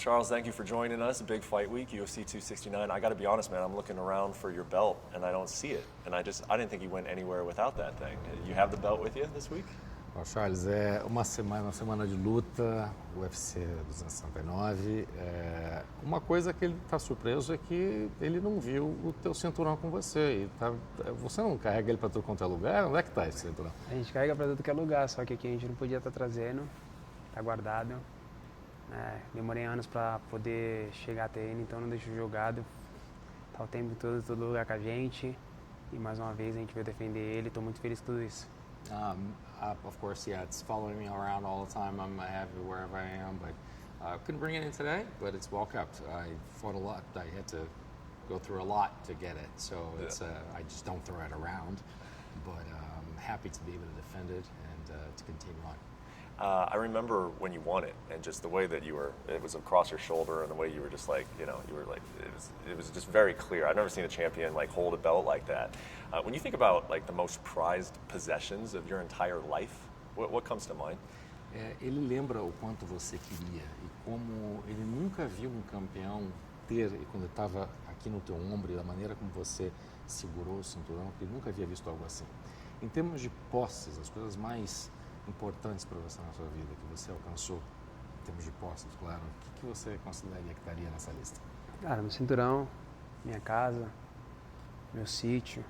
Charles, thank you for joining us. Big fight week, UFC 269. I got to be honest, man. I'm looking around for your belt, and I don't see it. And I didn't think you went anywhere without that thing. You have the belt with you this week? Bom, Charles, é uma semana de luta, UFC 269. Uma coisa que ele está surpreso é que ele não viu o teu cinturão com você. Você não carrega ele para todo quanto é lugar? Onde é que está esse cinturão? A gente carrega para todo que é lugar, só que aqui a gente não podia estar trazendo, está guardado. Demorei anos para poder chegar até ele, então não deixo jogado. Tá o tempo todo lugar com a gente. E mais uma vez a gente veio defender ele, estou muito feliz com tudo isso. Of course, yeah, it's following me around all the time. I have it wherever I am, but couldn't bring it in today, but it's well kept. I fought a lot. I had to go through a lot to get it, so it's I just don't throw it around, but I'm happy to be able to defend it and to continue on. I remember when you won it, and just the way that it was across your shoulder, and the way you were just like, you were like, it was just very clear. I've never seen a champion like hold a belt like that. When you think about like the most prized possessions of your entire life, what comes to mind? Ele lembra o quanto você queria e como ele nunca viu um campeão ter, e quando estava aqui no teu ombro, e da maneira como você segurou o cinturão, que ele nunca havia visto algo assim. Em termos de posses, as coisas mais importantes para você na sua vida, que você alcançou, em termos de posses, claro, o que você consideraria que estaria nessa lista? Cara, meu cinturão, minha casa, meu sítio,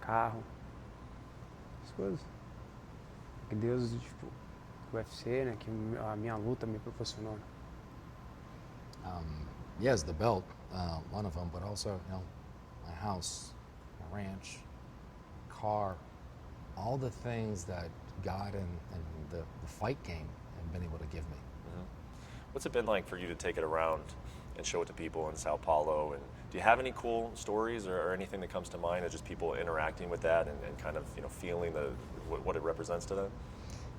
carro, as coisas. Que Deus, tipo, o UFC, né, que a minha luta me proporcionou. Yes, the belt, one of them, but also, my house, my ranch, car, all the things that God and the fight game have been able to give me. Mm-hmm. What's it been like for you to take it around and show it to people in Sao Paulo? And do you have any cool stories or anything that comes to mind of just people interacting with that and kind of feeling what it represents to them?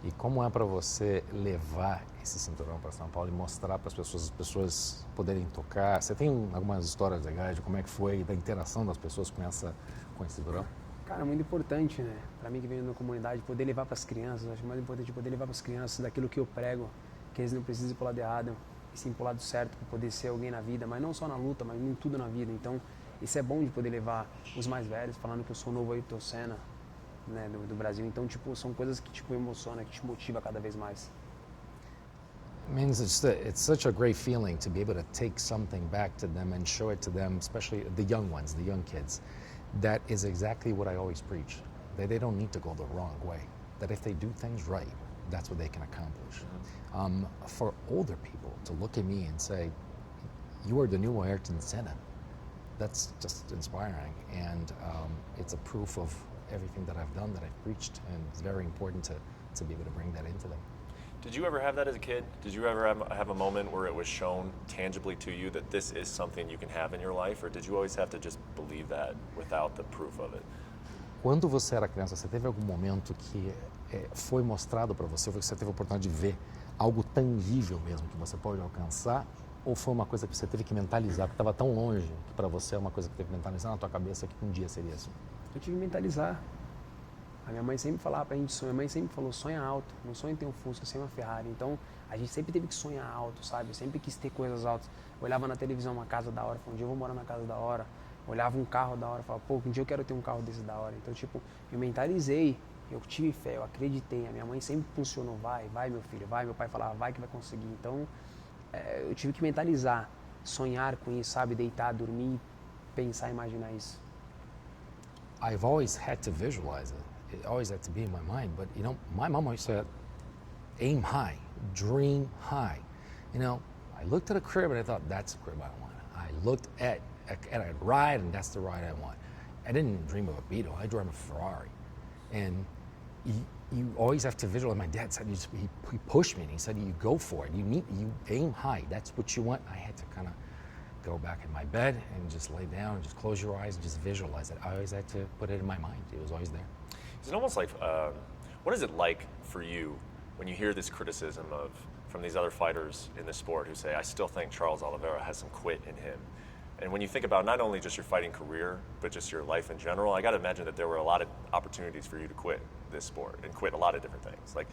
E como é para você levar esse cinturão para São Paulo e mostrar para as pessoas poderem tocar? Você tem algumas histórias legais de como é que foi, da interação das pessoas com esse cinturão? Cara, muito importante, né? Para mim que venho da comunidade, poder levar para as crianças. Acho mais importante poder levar para as crianças daquilo que eu prego, que eles não precisem ir para o lado errado, e sim para o lado certo, para poder ser alguém na vida, mas não só na luta, mas em tudo na vida. Então, isso é bom de poder levar os mais velhos, falando que eu sou o novo Ayrton Senna, né, do Brasil. Então, tipo, são coisas que tipo emociona, que te motiva cada vez mais. It means it's such a great feeling to be able to take something back to them and show it to them, especially the young ones, the young kids. That is exactly what I always preach, that they don't need to go the wrong way, that if they do things right, that's what they can accomplish. Mm-hmm. For older people to look at me and say, you are the new Ayrton Senna, that's just inspiring, and it's a proof of everything that I've done, that I've preached, and it's very important to be able to bring that into them. Did you ever have that as a kid? Did you ever have a moment where it was shown tangibly to you that this is something you can have in your life, or did you always have to just believe that without the proof of it? Quando você era criança, você teve algum momento que foi mostrado para você, ou você teve a oportunidade de ver algo tangível mesmo que você pode alcançar, ou foi uma coisa que você teve que mentalizar, que estava tão longe, que para você é uma coisa que teve que mentalizar na tua cabeça que um dia seria assim? Eu tive que mentalizar. A minha mãe sempre falava pra gente sonhar, minha mãe sempre falou, sonha alto, não sonha em ter um Fusca, sonha uma Ferrari. Então, a gente sempre teve que sonhar alto, sabe? Eu sempre quis ter coisas altas. Eu olhava na televisão uma casa da hora, falava, um dia eu vou morar na casa da hora. Olhava um carro da hora, falava, pô, um dia eu quero ter um carro desse da hora. Então, tipo, eu mentalizei, eu tive fé, eu acreditei. A minha mãe sempre funcionou, vai meu filho, vai. Meu pai falava, vai que vai conseguir. Então, eu tive que mentalizar, sonhar com isso, sabe? Deitar, dormir, pensar, imaginar isso. I've always had to visualize it. It always had to be in my mind, but my mom always said, aim high, dream high. I looked at a crib and I thought, that's the crib I want. I looked at a ride and that's the ride I want. I didn't dream of a Beetle, I dreamed of a Ferrari. And you always have to visualize. My dad said, he pushed me and he said, you go for it. You aim high, that's what you want. I had to kind of go back in my bed and just lay down and just close your eyes and just visualize it. I always had to put it in my mind. It was always there. Is it almost like, what is it like for you when you hear this criticism from these other fighters in the sport who say, I still think Charles Oliveira has some quit in him? And when you think about not only just your fighting career, but just your life in general, I got to imagine that there were a lot of opportunities for you to quit this sport and quit a lot of different things. Like,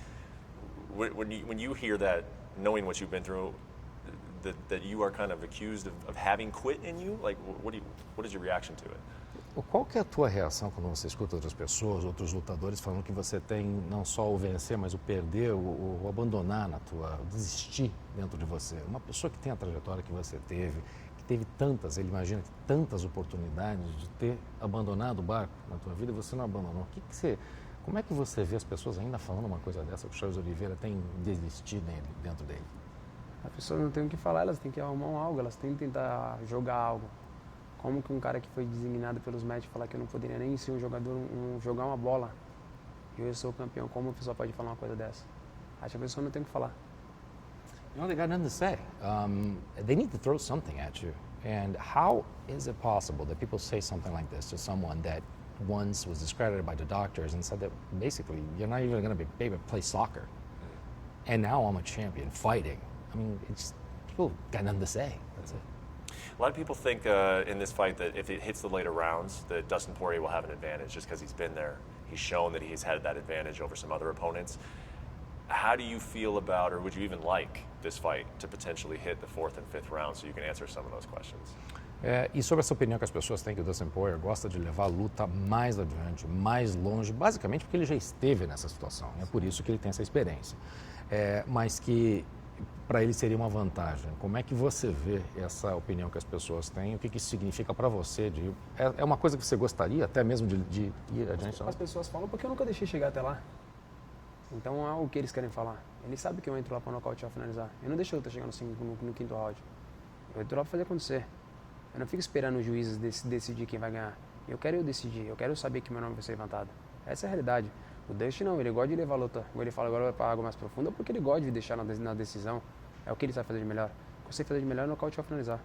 when you hear that, knowing what you've been through, that you are kind of accused of having quit in you? Like, what is your reaction to it? Qual que é a tua reação quando você escuta outras pessoas, outros lutadores falando que você tem não só o vencer, mas o perder, o abandonar o desistir dentro de você? Uma pessoa que tem a trajetória que você teve, que teve tantas, ele imagina que tantas oportunidades de ter abandonado o barco na tua vida e você não abandonou. Como é que você vê as pessoas ainda falando uma coisa dessa que o Charles Oliveira tem desistir dentro dele? As pessoas não têm o que falar, elas têm que arrumar algo, elas têm que tentar jogar algo. Como que um cara que foi designado pelos médicos falar que eu não poderia nem ser um jogador, jogar uma bola, e eu sou campeão, como a pessoa pode falar uma coisa dessa? Acho que a pessoa não tem o que falar. You know, they got nothing to say. They need to throw something at you. And how is it possible that people say something like this to someone that once was discredited by the doctors and said that basically you're not even going to be able to play soccer? And now I'm a champion fighting. I mean, people got nothing to say. That's it. A lot of people think in this fight that if it hits the later rounds, that Dustin Poirier will have an advantage just because he's been there. He's shown that he's had that advantage over some other opponents. How do you feel about, or would you even like this fight to potentially hit the 4th and 5th round so you can answer some of those questions? E sobre essa opinião que as pessoas têm que o Dustin Poirier gosta de levar a luta mais adiante, mais longe, basicamente porque ele já esteve nessa situação. É por isso que ele tem essa experiência. Mas que para ele seria uma vantagem. Como é que você vê essa opinião que as pessoas têm? O que isso significa para você? É uma coisa que você gostaria até mesmo de ir adiante? As pessoas falam porque eu nunca deixei chegar até lá. Então é o que eles querem falar. Eles sabem que eu entro lá para nocautear ou finalizar. Eu não deixo a luta chegar no 5º round. Eu entro lá para fazer acontecer. Eu não fico esperando os juízes decidir quem vai ganhar. Eu quero decidir. Eu quero saber que meu nome vai ser levantado. Essa é a realidade. O Dustin não, ele gosta de levar a luta. Como ele fala, agora vai para água mais profunda, porque ele gosta de deixar na decisão. É o que ele sabe fazer de melhor. O que você fazer de melhor é nocautear ou finalizar.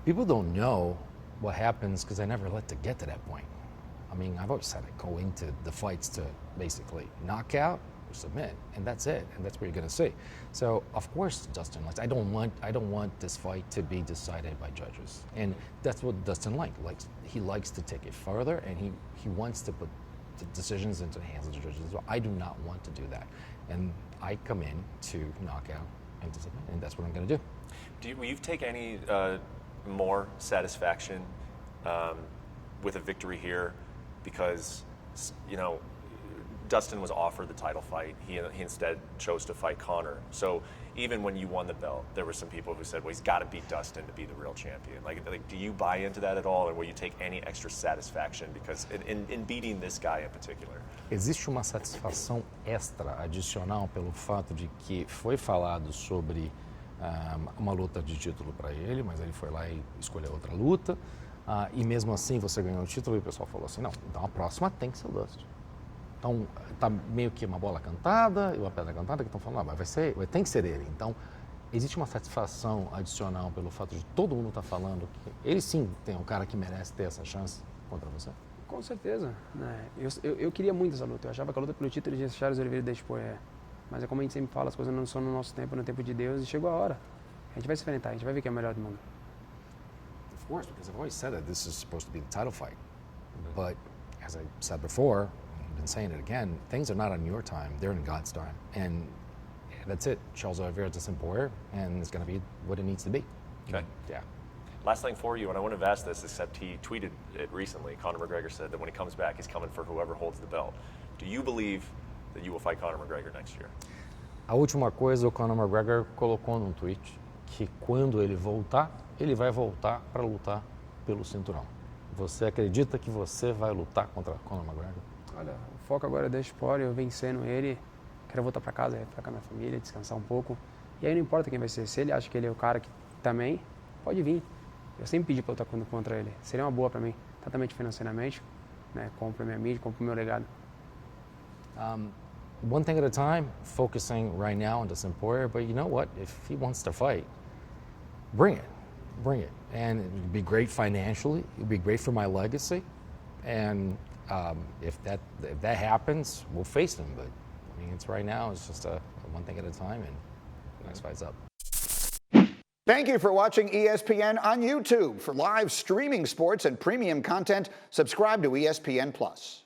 People don't know what happens because they never let to get to that point. I mean, I've always said I go into the fights to basically knock out or submit, and that's it, and that's what you're going to see. So, of course, Dustin likes. I don't want this fight to be decided by judges, and that's what Dustin likes. He likes to take it further, and he wants to put the decisions into the hands of the judges as well. I do not want to do that, and I come in to knock out and to submit, and that's what I'm going to do. Will you take any more satisfaction with a victory here? Because, you know, Dustin was offered the title fight. He instead chose to fight Conor. So even when you won the belt, there were some people who said, well, he's got to beat Dustin to be the real champion. Like, do you buy into that at all? Or will you take any extra satisfaction because in beating this guy in particular? Existe uma satisfação extra, adicional, pelo fato de que foi falado sobre uma luta de título para ele, mas ele foi lá e escolheu outra luta. E mesmo assim você ganhou o título e o pessoal falou assim, não, então a próxima tem que ser o Dustin. Então tá meio que uma bola cantada e uma pedra cantada que estão falando, mas tem que ser ele. Então existe uma satisfação adicional pelo fato de todo mundo estar falando que ele sim tem um cara que merece ter essa chance contra você? Com certeza. Né? Eu queria muito essa luta. Eu achava que a luta pelo título de Charles Oliveira e Dustin Poirier. Mas é como a gente sempre fala, as coisas não são no nosso tempo, no tempo de Deus, e chegou a hora. A gente vai se enfrentar, a gente vai ver quem é o melhor do mundo. Of course, because I've always said that this is supposed to be the title fight. But as I said before, I've been saying it again, things are not on your time, they're in God's time. And that's it. Charles Oliveira is Poirier, and it's going to be what it needs to be. Okay. Yeah. Last thing for you, and I wouldn't have asked this except he tweeted it recently. Conor McGregor said that when he comes back, he's coming for whoever holds the belt. Do you believe that you will fight Conor McGregor next year? A última coisa, o Conor McGregor colocou num tweet que quando ele voltar, ele vai voltar para lutar pelo cinturão. Você acredita que você vai lutar contra Conor McGregor? Olha, o foco agora é Dustin Poirier, eu vencendo ele, quero voltar para casa, ficar com a minha família, descansar um pouco. E aí não importa quem vai ser, se ele acha que ele é o cara que também, pode vir. Eu sempre pedi para lutar contra ele, seria uma boa para mim, tanto financeiramente, né, compro minha mídia, compro meu legado. One thing at a time, focusing right now on Dustin Poirier, but you know what? If he wants to fight, bring it. And it would be great financially, it would be great for my legacy, and if that happens, we'll face him, but I mean, it's right now, it's just a one thing at a time, and the next fight's up. Thank you for watching ESPN on YouTube. For live streaming sports and premium content, subscribe to ESPN+.